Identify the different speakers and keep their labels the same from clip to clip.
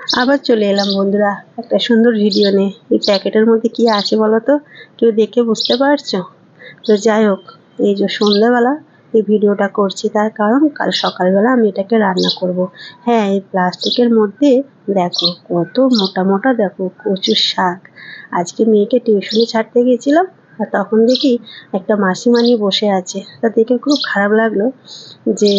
Speaker 1: আবার চলে এলাম বন্ধুরা একটা সুন্দর ভিডিও নিয়ে। এই প্যাকেটের মধ্যে কি আছে বলো তো? কেউ দেখে বুঝতে পারছো? তো যাই হোক, এই যে সন্ধ্যাবেলা এই ভিডিওটা করছি, তার কারণ কাল সকালবেলা আমি এটাকে রান্না করব। হ্যাঁ, এই প্লাস্টিকের মধ্যে দেখো কত মোটা মোটা, দেখো কচুর শাক। আজকে মেয়েকে টিউশনে ছাড়তে গেছিলাম, আর তখন দেখি একটা মাসিমা নিয়ে বসে আছে। তা দেখে খুব খারাপ লাগলো যে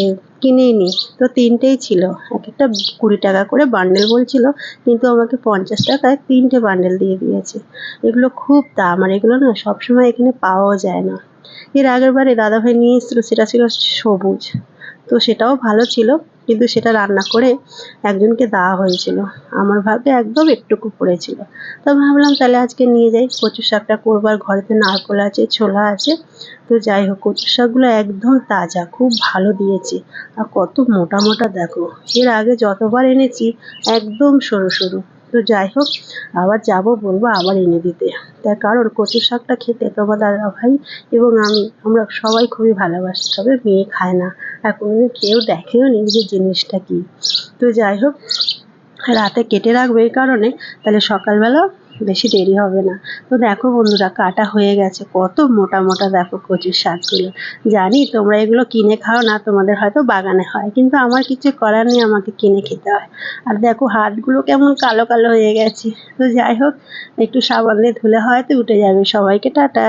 Speaker 1: কিনেই নি। তো তিনটেই ছিল, এক একটা 20 টাকা করে বান্ডেল বলছিল, কিন্তু আমাকে 50 টাকায় তিনটে বান্ডেল দিয়ে দিয়েছে। এগুলো খুব দাম, আর এগুলো না সবসময় এখানে পাওয়াও যায় না। এর আগের বারে দাদাভাই নিয়ে এসেছিলো, সেটা ছিল সবুজ। তো সেটাও ভালো ছিল, কিন্তু সেটা রান্না করে একজনকে দেওয়া হয়েছিল। আমার ভাগে একদম একটুকু পড়েছিল। তো ভাবলাম তাহলে আজকে নিয়ে যাই, কচু শাকটা করবো, আর ঘরেতে নারকোল আছে, ছোলা আছে। তো যাই হোক, কচু শাকগুলো একদম তাজা, খুব ভালো দিয়েছে। আর কত মোটা মোটা দেখো, এর আগে যতবার এনেছি একদম সরু সরু। তো যাই হোক, আবার যাব, বলবো আবার এনে দিতে। তার কারণ কচু শাকটা খেতে তোমার দাদাভাই এবং আমরা সবাই খুবই ভালোবাসি, তবে মেয়ে খায় না, আর কোনোদিন কেউ দেখেও নি যে জিনিসটা কি। তো যাই হোক, রাতে কেটে রাখবো এই কারণে, তাহলে সকালবেলা বেশি দেরি হবে না। তো দেখো বন্ধুরা, কাটা হয়ে গেছে, কত মোটা মোটা দেখো কচুর শাকগুলো। জানি তোমরা এগুলো কিনে খাও না, তোমাদের হয়তো বাগানে হয়, কিন্তু আমার কিছু করার নেই, আমাকে কিনে খেতে হয়। আর দেখো হাতগুলো কেমন কালো কালো হয়ে গেছে। তো যাই হোক, একটু সাবান দিয়ে ধুলে হয়তো উঠে যাবে। সবাইকে টাটা।